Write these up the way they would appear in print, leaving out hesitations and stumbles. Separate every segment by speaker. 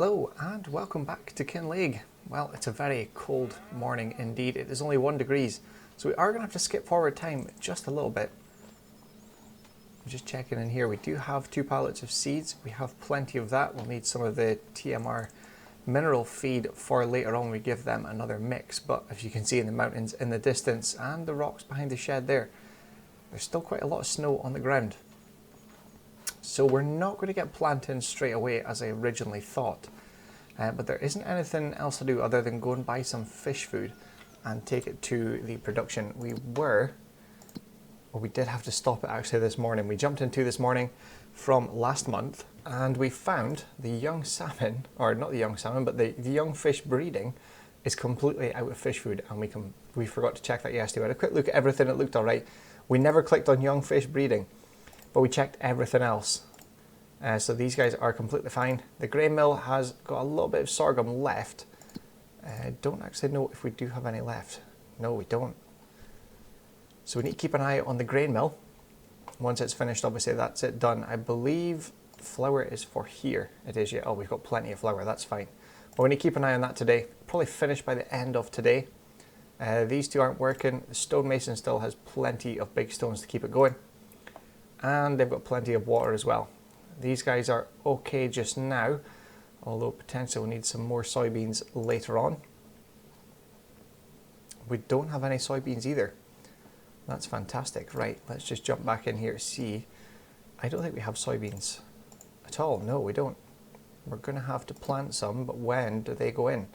Speaker 1: Hello and welcome back to Kinlaig. Well, it's a very cold morning indeed. It is only 1 degrees, so we are going to have to skip forward time just a little bit. I'm just checking in here. We do have 2 pallets of seeds. We have plenty of that. We'll need some of the TMR mineral feed for later on when we give them another mix. But as you can see in the mountains in the distance and the rocks behind the shed there's still quite a lot of snow on the ground. So we're not going to get planting straight away as I originally thought. But there isn't anything else to do other than go and buy some fish food and take it to the production. We did have to stop it actually this morning. We jumped into this morning from last month and we found the young salmon, or not the young salmon, but the young fish breeding is completely out of fish food, and we forgot to check that yesterday. We had a quick look at everything, it looked alright. We never clicked on young fish breeding, but we checked everything else. So these guys are completely fine. The grain mill has got a little bit of sorghum left. I don't actually know if we do have any left. No, we don't. So we need to keep an eye on the grain mill. Once it's finished, obviously that's it done. I believe flour is for here. It is, yeah. Oh, we've got plenty of flour, that's fine. But we need to keep an eye on that today. Probably finish by the end of today. These two aren't working. The stonemason still has plenty of big stones to keep it going. And they've got plenty of water as well. These guys are okay just now, although potentially we'll need some more soybeans later on. We don't have any soybeans either. That's fantastic. Right, let's just jump back in here to see. I don't think we have soybeans at all. No, we don't. We're going to have to plant some, but when do they go in?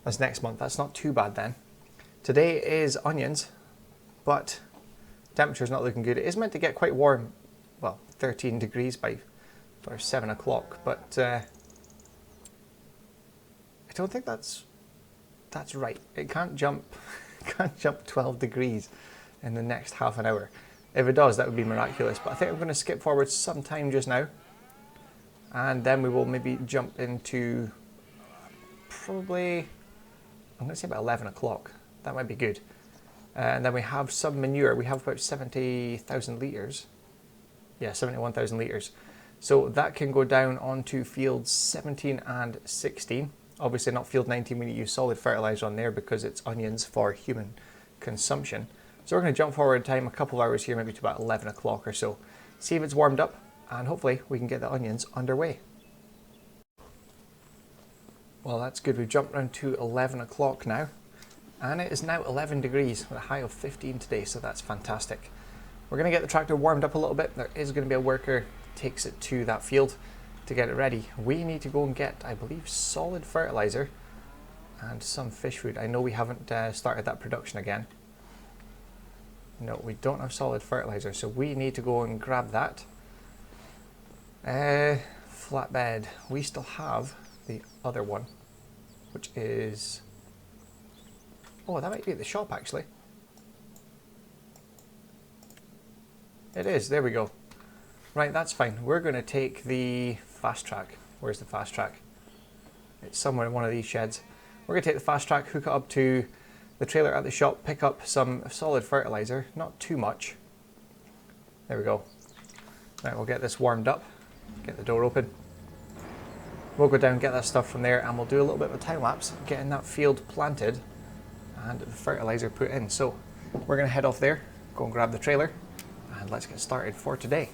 Speaker 1: That's next month. That's not too bad then. Today is onions, but temperature's not looking good. It is meant to get quite warm, well, 13 degrees by 7 o'clock, but I don't think that's right. It can't jump 12 degrees in the next half an hour. If it does, that would be miraculous, but I think I'm going to skip forward some time just now, and then we will maybe jump into probably, I'm going to say about 11 o'clock. That might be good. And then we have some manure. We have about 70,000 litres. Yeah, 71,000 litres. So that can go down onto fields 17 and 16. Obviously not field 19, we need to use solid fertiliser on there because it's onions for human consumption. So we're going to jump forward time a couple of hours here, maybe to about 11 o'clock or so. See if it's warmed up, and hopefully we can get the onions underway. Well, that's good. We've jumped around to 11 o'clock now. And it is now 11 degrees with a high of 15 today, so that's fantastic. We're going to get the tractor warmed up a little bit. There is going to be a worker takes it to that field to get it ready. We need to go and get, I believe, solid fertilizer and some fish food. I know we haven't started that production again. No, we don't have solid fertilizer, so we need to go and grab that. Flatbed. We still have the other one, which is... Oh, that might be at the shop actually. It is, there we go. Right, that's fine. We're going to take the fast track. Where's the fast track? It's somewhere in one of these sheds. We're going to take the fast track, hook it up to the trailer at the shop, pick up some solid fertilizer, not too much. There we go. Right, we'll get this warmed up, get the door open. We'll go down, get that stuff from there, and we'll do a little bit of a time lapse, getting that field planted and the fertilizer put in. So we're going to head off there, go and grab the trailer, and let's get started for today.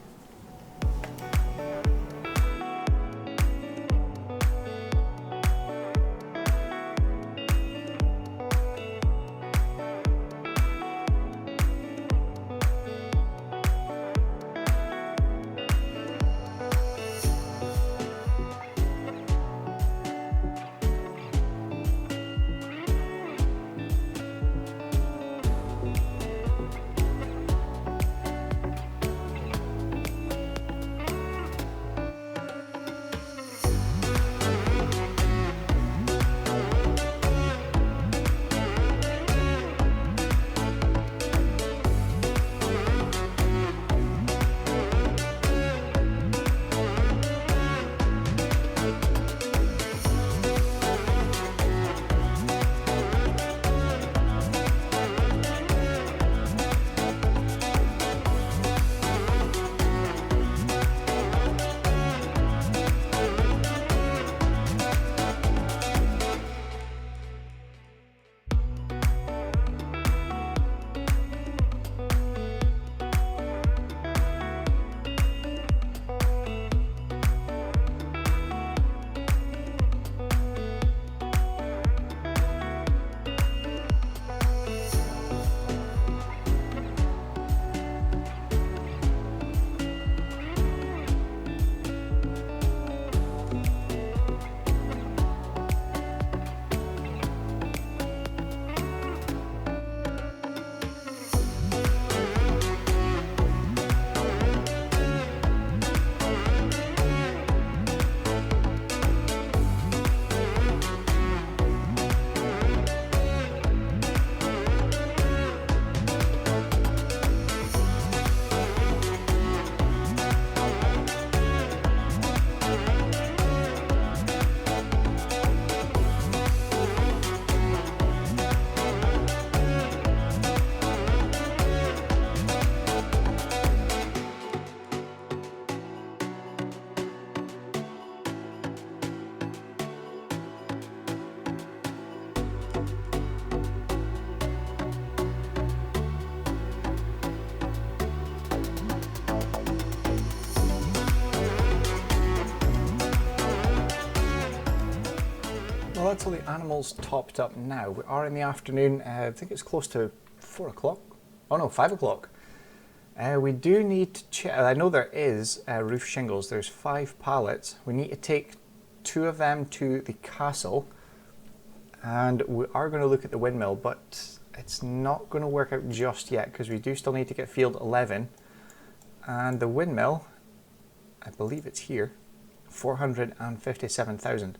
Speaker 1: Well, that's all the animals topped up now. We are in the afternoon. I think it's close to 4 o'clock. Oh no, 5 o'clock. We do need to check. I know there is roof shingles. There's 5 pallets. We need to take 2 of them to the castle. And we are going to look at the windmill, but it's not going to work out just yet because we do still need to get field 11. And the windmill, I believe it's here, 457,000.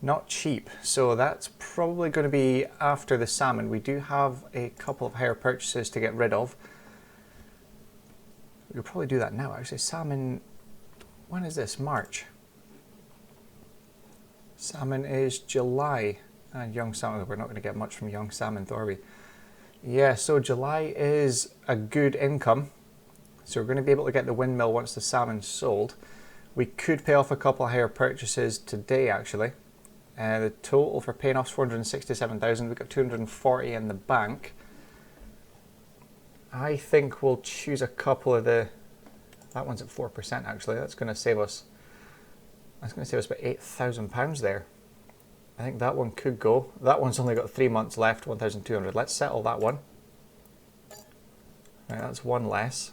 Speaker 1: Not cheap, so that's probably going to be after the salmon. We do have a couple of higher purchases to get rid of. We could probably do that now. Actually, salmon, when is this? March. Salmon is July. And young salmon, we're not going to get much from young salmon, though, are we? Yeah, so July is a good income. So we're going to be able to get the windmill once the salmon's sold. We could pay off a couple of higher purchases today, actually. The total for paying off is 467,000. We've got 240 in the bank. I think we'll choose a couple of the... That one's at 4% actually. That's going to save us... That's going to save us about £8,000 there. I think that one could go. That one's only got 3 months left, 1,200. Let's settle that one. Right, that's one less.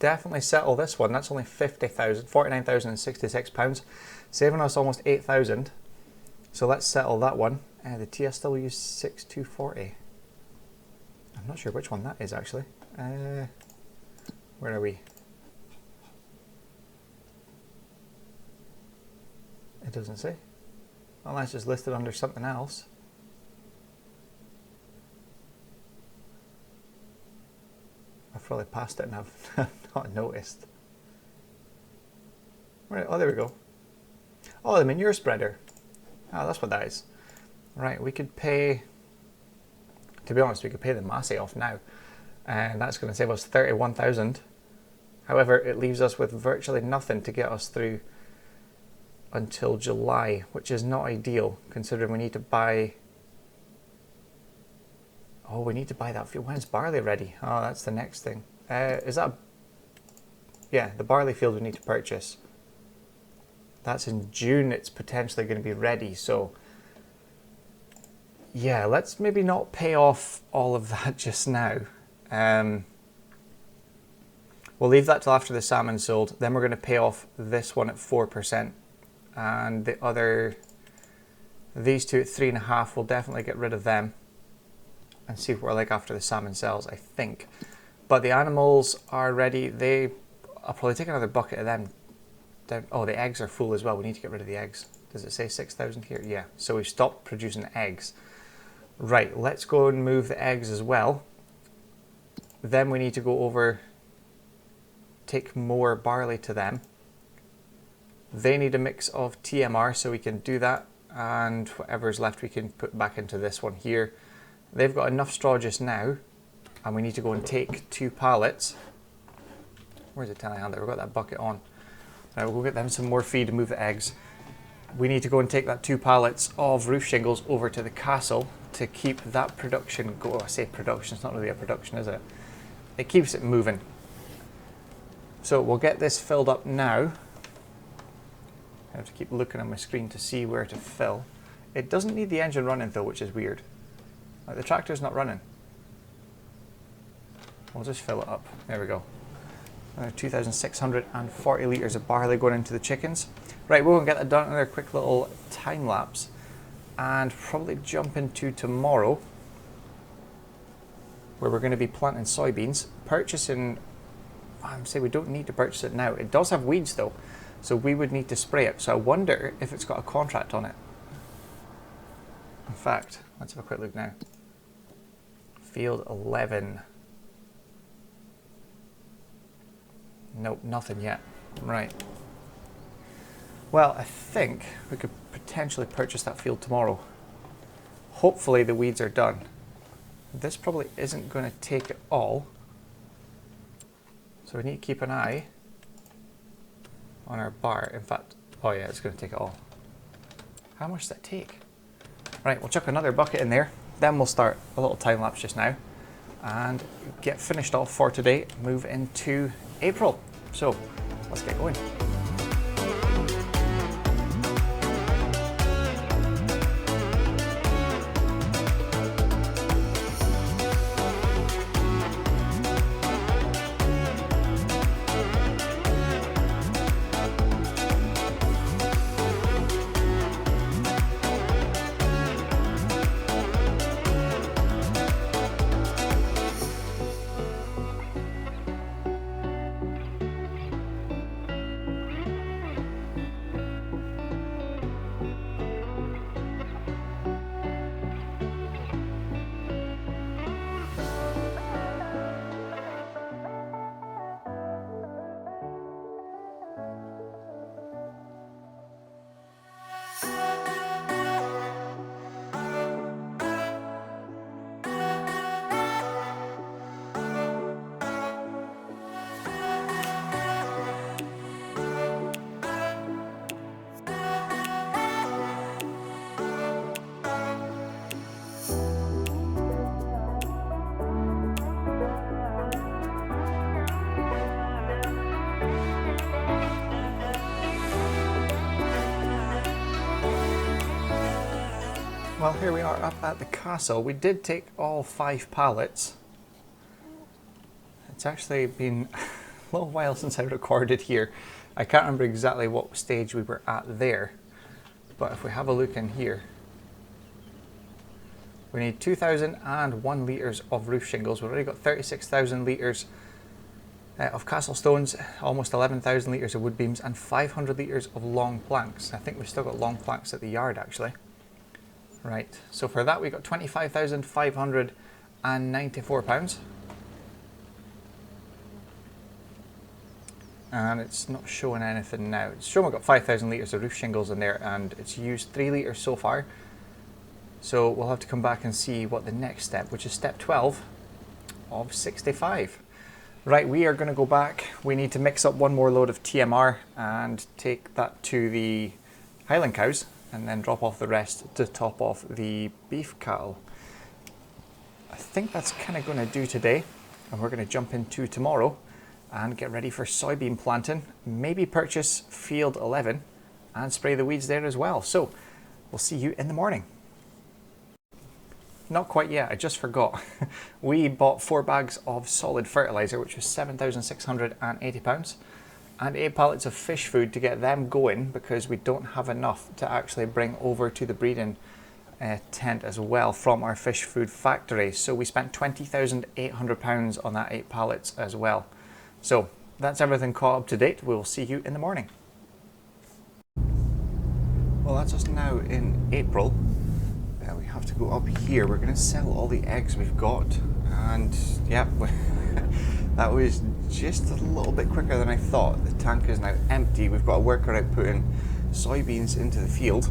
Speaker 1: Definitely settle this one. That's only 50,000, 49,066 pounds, saving us almost 8,000. So let's settle that one. The TSW 6240. I'm not sure which one that is actually. Where are we? It doesn't say. Unless it's listed under something else. I've probably passed it and I've not noticed. Right, oh, there we go. Oh, the manure spreader. Oh, that's what that is. Right, we could pay, to be honest, we could pay the Massey off now. And that's going to save us 31,000. However, it leaves us with virtually nothing to get us through until July, which is not ideal, considering we need to buy... Oh, we need to buy that field. When's barley ready? Oh, that's the next thing. Is that... Yeah, the barley field we need to purchase. That's in June. It's potentially going to be ready. So, yeah, let's maybe not pay off all of that just now. We'll leave that till after the salmon sold. Then we're going to pay off this one at 4%. And the other... These two at 3.5. We'll definitely get rid of them. And see what we're like after the salmon sells, I think. But the animals are ready. I'll probably take another bucket of them. Oh, the eggs are full as well. We need to get rid of the eggs. Does it say 6,000 here? Yeah. So we've stopped producing eggs. Right, let's go and move the eggs as well. Then we need to go over, take more barley to them. They need a mix of TMR, so we can do that. And whatever's left we can put back into this one here. They've got enough straw just now, and we need to go and take 2 pallets. Where's the telehandler? We've got that bucket on. Right, we'll go get them some more feed and move the eggs. We need to go and take that 2 pallets of roof shingles over to the castle to keep that production going. I say production, it's not really a production, is it? It keeps it moving. So we'll get this filled up now. I have to keep looking on my screen to see where to fill. It doesn't need the engine running though, which is weird. Like, the tractor's not running. We'll just fill it up. There we go. 2,640 litres of barley going into the chickens. Right, we're going to get that done. Another quick little time lapse. And probably jump into tomorrow, where we're going to be planting soybeans. Purchasing, I would say we don't need to purchase it now. It does have weeds though, so we would need to spray it. So I wonder if it's got a contract on it. In fact, let's have a quick look now. Field 11. Nope, nothing yet. Right. Well, I think we could potentially purchase that field tomorrow. Hopefully the weeds are done. This probably isn't going to take it all. So we need to keep an eye on our bar. In fact, oh yeah, it's going to take it all. How much does that take? Right, we'll chuck another bucket in there. Then we'll start a little time lapse just now and get finished off for today, move into April. So let's get going. Well, here we are up at the castle. We did take all 5 pallets. It's actually been a little while since I recorded here. I can't remember exactly what stage we were at there, but if we have a look in here, we need 2,001 litres of roof shingles. We've already got 36,000 litres of castle stones, almost 11,000 litres of wood beams, and 500 litres of long planks. I think we've still got long planks at the yard actually. Right, so for that we got £25,594. And it's not showing anything now. It's showing we've got 5,000 litres of roof shingles in there, and it's used 3 litres so far. So we'll have to come back and see what the next step, which is step 12 of 65. Right, we are going to go back. We need to mix up one more load of TMR and take that to the Highland cows, and then drop off the rest to top off the beef cattle. I think that's kind of going to do today, and we're going to jump into tomorrow and get ready for soybean planting. Maybe purchase field 11 and spray the weeds there as well. So we'll see you in the morning. Not quite yet, I just forgot. We bought 4 bags of solid fertilizer, which was £7,680, and 8 pallets of fish food to get them going, because we don't have enough to actually bring over to the breeding tent as well from our fish food factory. So we spent £20,800 on that 8 pallets as well. So that's everything caught up to date. We will see you in the morning. Well, that's us now in April. We have to go up here. We're going to sell all the eggs we've got, and yeah, that was just a little bit quicker than I thought. The tank is now empty. We've got a worker out putting soybeans into the field,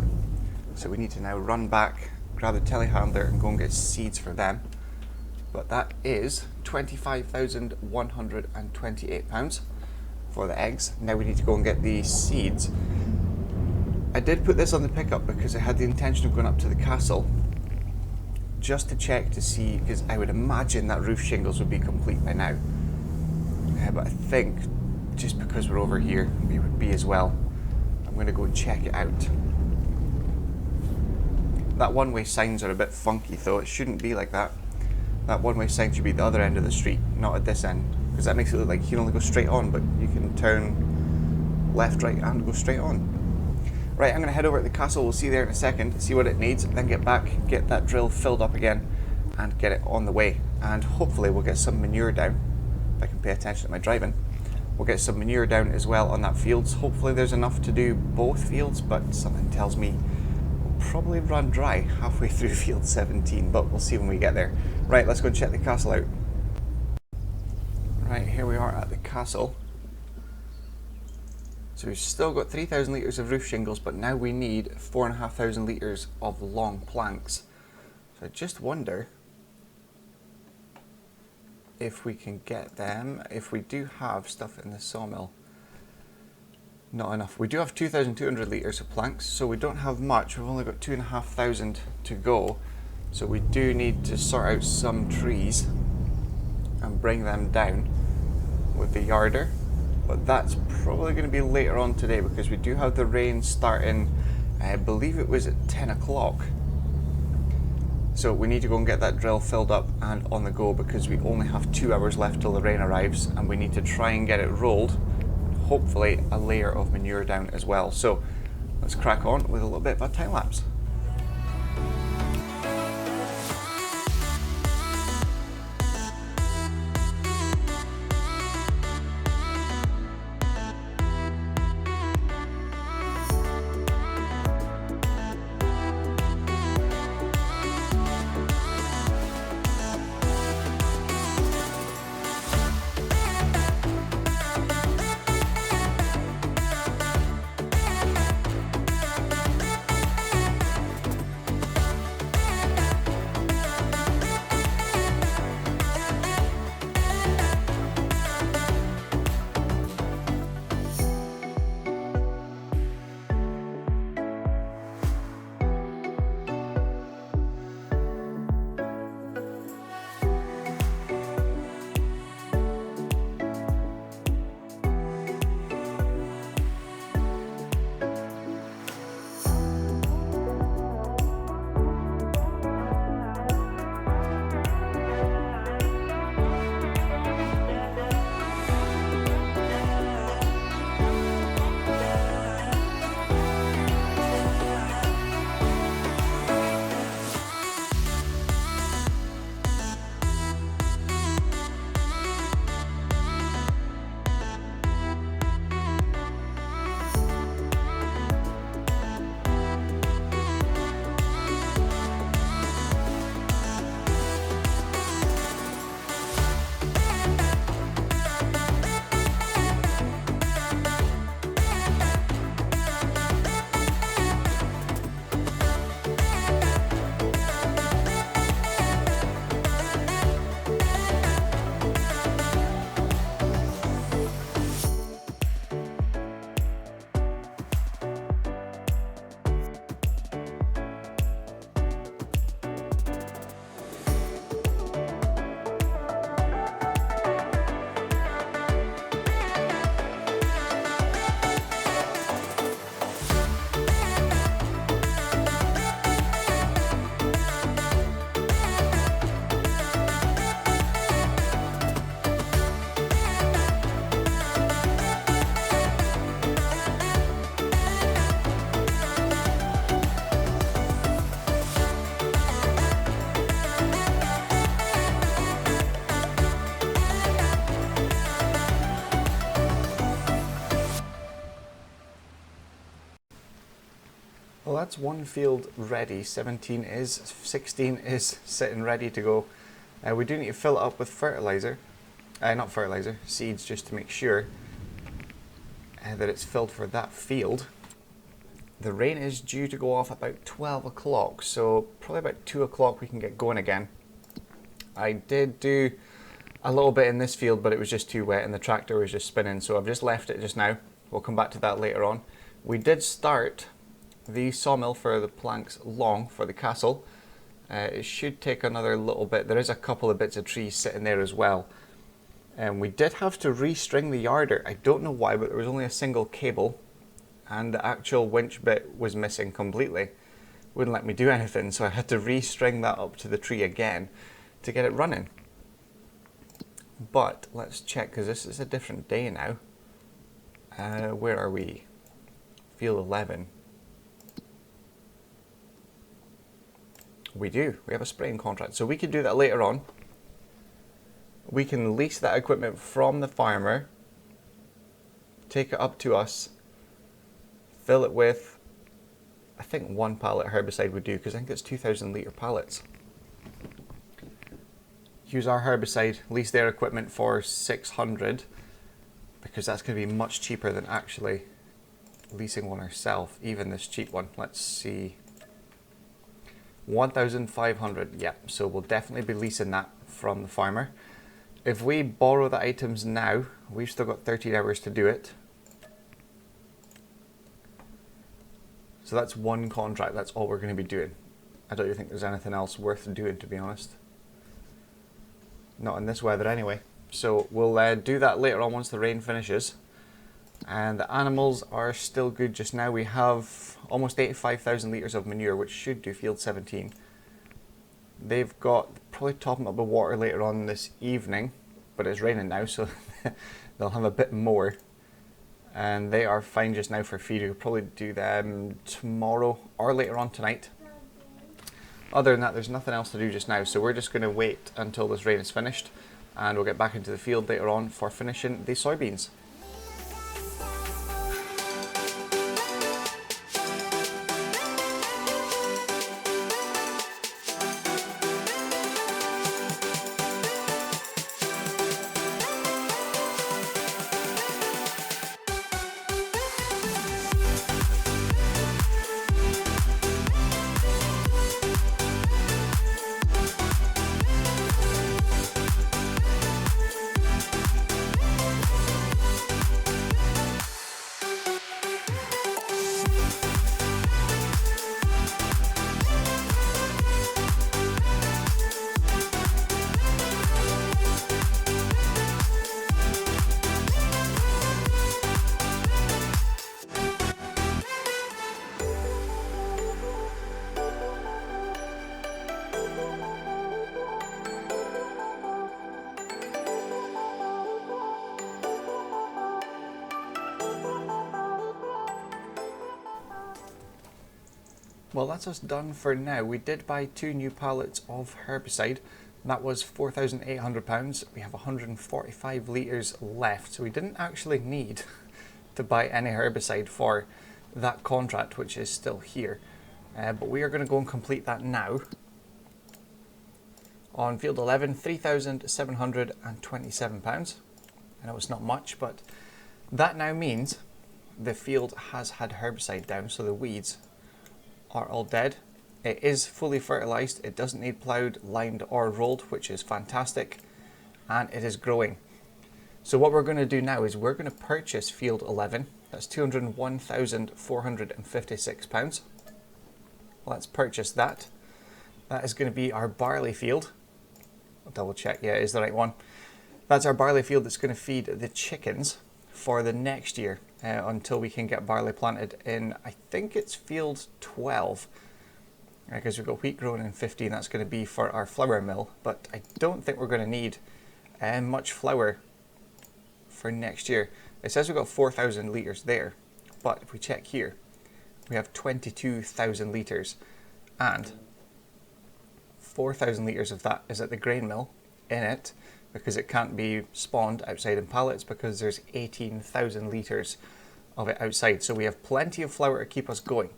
Speaker 1: so we need to now run back, grab the telehandler and go and get seeds for them. But that is £25,128 for the eggs. Now we need to go and get the seeds. I did put this on the pickup because I had the intention of going up to the castle just to check to see, because I would imagine that roof shingles would be complete by now. But I think just because we're over here, we would be as well. I'm going to go and check it out. That one-way signs are a bit funky though. It shouldn't be like that. That one-way sign should be the other end of the street, not at this end, because that makes it look like you can only go straight on, but you can turn left, right and go straight on. Right, I'm going to head over to the castle. We'll see you there in a second, see what it needs, then get back, get that drill filled up again and get it on the way. And hopefully we'll get some manure down, if I can pay attention to my driving. We'll get some manure down as well on that fields. Hopefully there's enough to do both fields, but something tells me we'll probably run dry halfway through field 17, but we'll see when we get there. Right, let's go and check the castle out. Right, here we are at the castle. So we've still got 3,000 litres of roof shingles, but now we need 4,500 litres of long planks. So I just wonder if we can get them, if we do have stuff in the sawmill. Not enough. We do have 2,200 litres of planks, so we don't have much. We've only got 2,500 to go. So we do need to sort out some trees and bring them down with the yarder. But that's probably going to be later on today, because we do have the rain starting, I believe it was at 10 o'clock. So we need to go and get that drill filled up and on the go, because we only have 2 hours left till the rain arrives, and we need to try and get it rolled, and hopefully a layer of manure down as well. So let's crack on with a little bit of a time lapse. Well, that's one field ready. 16 is sitting ready to go. We do need to fill it up with fertilizer. Not fertilizer, seeds, just to make sure that it's filled for that field. The rain is due to go off about 12 o'clock, so probably about 2 o'clock we can get going again. I did do a little bit in this field, but it was just too wet and the tractor was just spinning, so I've just left it just now. We'll come back to that later on. We did start the sawmill for the planks long for the castle. It should take another little bit. There is a couple of bits of trees sitting there as well. And we did have to restring the yarder. I don't know why, but there was only a single cable and the actual winch bit was missing completely. Wouldn't let me do anything, so I had to restring that up to the tree again to get it running. But let's check, because this is a different day now. Where are we? Field 11. We do. We have a spraying contract, so we can do that later on. We can lease that equipment from the farmer, take it up to us, fill it with, I think 1 pallet herbicide would do, because I think it's 2,000 litre pallets. Use our herbicide, lease their equipment for 600, because that's going to be much cheaper than actually leasing one ourselves, even this cheap one. Let's see. 1,500, yeah, so we'll definitely be leasing that from the farmer. If we borrow the items now, we've still got 13 hours to do it. So that's one contract, that's all we're going to be doing. I don't even think there's anything else worth doing, to be honest. Not in this weather anyway. So we'll do that later on once the rain finishes. And the animals are still good just now. We have almost 85,000 litres of manure, which should do field 17. They've got probably topping up with water later on this evening, but it's raining now, so they'll have a bit more. And they are fine just now for feed. We'll probably do them tomorrow or later on tonight. Other than that, there's nothing else to do just now, so we're just going to wait until this rain is finished, and we'll get back into the field later on for finishing the soybeans. Well, that's us done for now. We did buy 2 new pallets of herbicide. That was £4,800. We have 145 litres left, so we didn't actually need to buy any herbicide for that contract, which is still here. But we are going to go and complete that now. On field 11, £3,727. I know it's not much, but that now means the field has had herbicide down, so the weeds are all dead. It is fully fertilized. It doesn't need ploughed, limed or rolled, which is fantastic, and it is growing. So what we're going to do now is we're going to purchase field 11. That's £201,456. Let's purchase that. That is going to be our barley field. I'll double check, yeah, it is the right one. That's our barley field that's going to feed the chickens for the next year, until we can get barley planted in, I think it's field 12, because we've got wheat growing in 15. That's going to be for our flour mill, but I don't think we're going to need much flour for next year. It says we've got 4,000 litres there, but if we check here, we have 22,000 litres, and 4,000 litres of that is at the grain mill in it, because it can't be spawned outside in pallets because there's 18,000 litres of it outside. So we have plenty of flour to keep us going.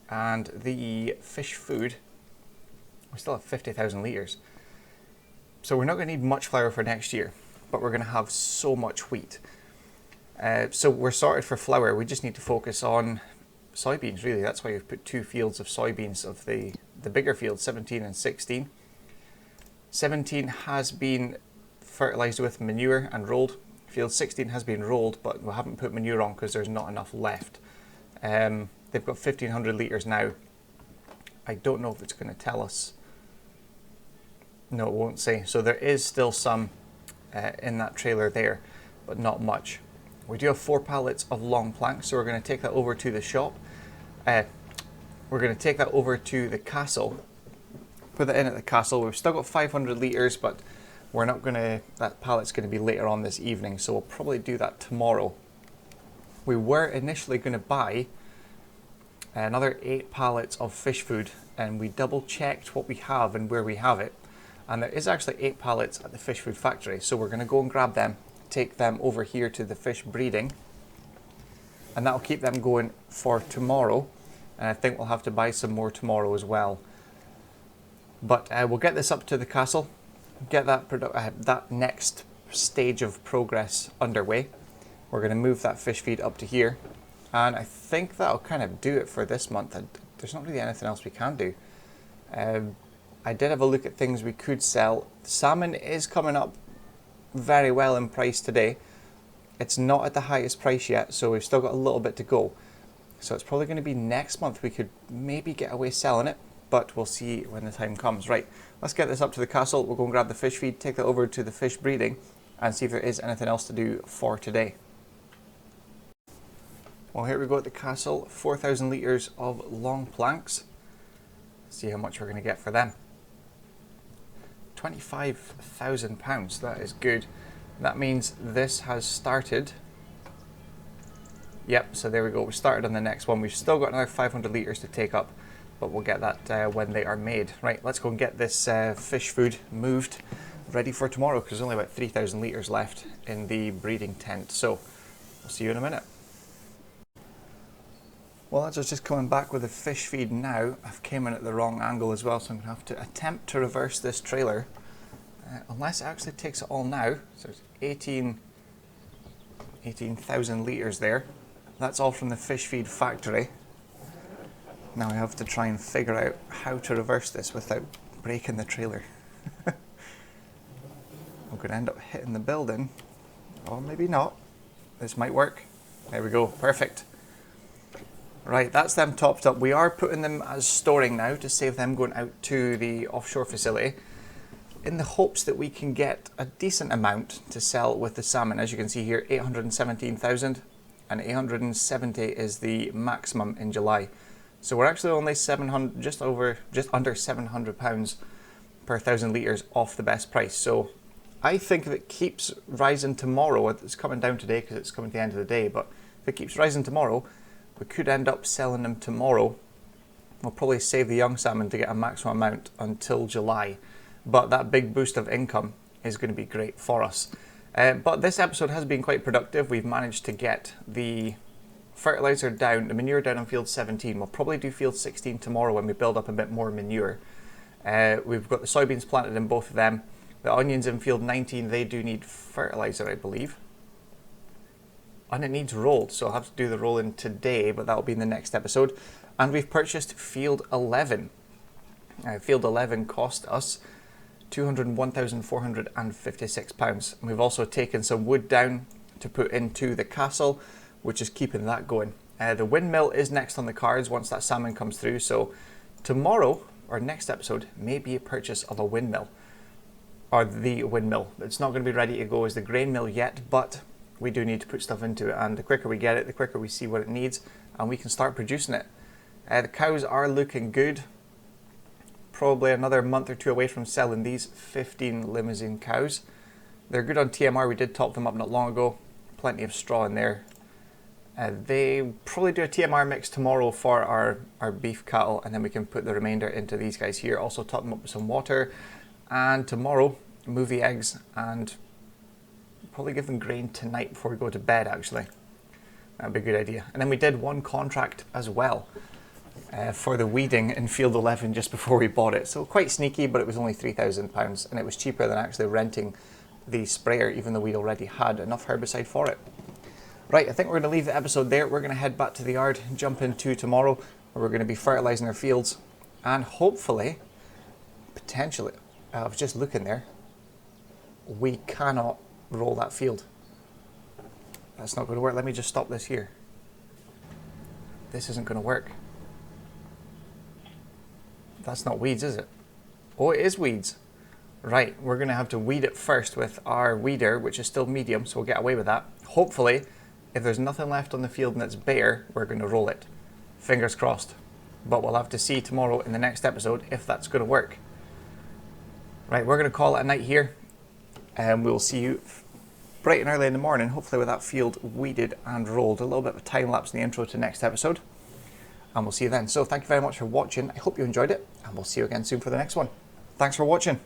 Speaker 1: and the fish food, we still have 50,000 litres. So we're not going to need much flour for next year, but we're going to have so much wheat. So we're sorted for flour. We just need to focus on soybeans, really. That's why we've put 2 fields of soybeans of the bigger fields, 17 and 16. 17 has been fertilised with manure and rolled. Field 16 has been rolled, but we haven't put manure on because there's not enough left. They've got 1,500 litres now. I don't know if it's going to tell us. No, it won't say. So there is still some in that trailer there, but not much. We do have 4 pallets of long planks, so we're going to take that over to the shop. We're going to take that over to the castle, put that in at the castle. We've still got 500 litres, but we're not going to, that pallet's going to be later on this evening, so we'll probably do that tomorrow. We were initially going to buy another 8 pallets of fish food, and we double checked what we have and where we have it. And there is actually 8 pallets at the fish food factory, so we're going to go and grab them, take them over here to the fish breeding, and that'll keep them going for tomorrow. And I think we'll have to buy some more tomorrow as well. But we'll get this up to the castle, get that next stage of progress underway. We're going to move that fish feed up to here, and I think that'll kind of do it for this month. There's not really anything else we can do. I did have a look at things we could sell. Salmon is coming up very well in price today. It's not at the highest price yet, so we've still got a little bit to go. So it's probably going to be next month we could maybe get away selling it, but we'll see when the time comes. Right, let's get this up to the castle. We'll go and grab the fish feed, take that over to the fish breeding, and see if there is anything else to do for today. Well, here we go at the castle. 4,000 litres of long planks. See how much we're going to get for them. £25,000, that is good. That means this has started. Yep, so there we go, we started on the next one. We've still got another 500 litres to take up, but we'll get that when they are made. Right, let's go and get this fish food moved, ready for tomorrow, because there's only about 3,000 litres left in the breeding tent. So, we'll see you in a minute. Well, as I was just coming back with the fish feed now, I've came in at the wrong angle as well, so I'm going to have to attempt to reverse this trailer. Unless it actually takes it all now. So it's 18,000 litres there. That's all from the fish feed factory. Now I have to try and figure out how to reverse this without breaking the trailer. I'm going to end up hitting the building. Or maybe not. This might work. There we go, perfect. Right, that's them topped up. We are putting them as storing now to save them going out to the offshore facility, in the hopes that we can get a decent amount to sell with the salmon. As you can see here, 817,000, and 870 is the maximum in July. So we're actually only 700, just under 700 pounds per 1,000 litres off the best price. So I think if it keeps rising tomorrow, it's coming down today because it's coming to the end of the day, but if it keeps rising tomorrow, we could end up selling them tomorrow. We'll probably save the young salmon to get a maximum amount until July, but that big boost of income is going to be great for us. But this episode has been quite productive. We've managed to get the fertilizer down, the manure down on field 17. We'll probably do field 16 tomorrow when we build up a bit more manure. We've got the soybeans planted in both of them. The onions in field 19, they do need fertilizer, I believe. And it needs rolled, so I'll have to do the rolling today, but that'll be in the next episode. And we've purchased field 11. Field 11 cost us £201,456. We've also taken some wood down to put into the castle, which is keeping that going. The windmill is next on the cards once that salmon comes through, so tomorrow, or next episode, may be a purchase of a windmill. Or the windmill. It's not going to be ready to go as the grain mill yet, but we do need to put stuff into it, and the quicker we get it, the quicker we see what it needs, and we can start producing it. The cows are looking good. Probably another month or two away from selling these 15 limousine cows. They're good on TMR, we did top them up not long ago. Plenty of straw in there. They probably do a TMR mix tomorrow for our beef cattle, and then we can put the remainder into these guys here. Also top them up with some water, and tomorrow move the eggs and probably give them grain tonight before we go to bed, actually. That'd be a good idea. And then we did one contract as well. for the weeding in Field 11 just before we bought it. So quite sneaky, but it was only £3,000 and it was cheaper than actually renting the sprayer, even though we'd already had enough herbicide for it. Right, I think we're going to leave the episode there. We're going to head back to the yard and jump into tomorrow, where we're going to be fertilising our fields, and hopefully, potentially, I was just looking there, we cannot roll that field. That's not going to work. Let me just stop this here. This isn't going to work. That's not weeds, is it? Oh, it is weeds. Right, we're going to have to weed it first with our weeder, which is still medium, so we'll get away with that. Hopefully, if there's nothing left on the field and it's bare, we're going to roll it. Fingers crossed. But we'll have to see tomorrow in the next episode if that's going to work. Right, we're going to call it a night here, and we'll see you bright and early in the morning, hopefully with that field weeded and rolled. A little bit of a time lapse in the intro to next episode, and we'll see you then. So thank you very much for watching. I hope you enjoyed it, and we'll see you again soon for the next one. Thanks for watching.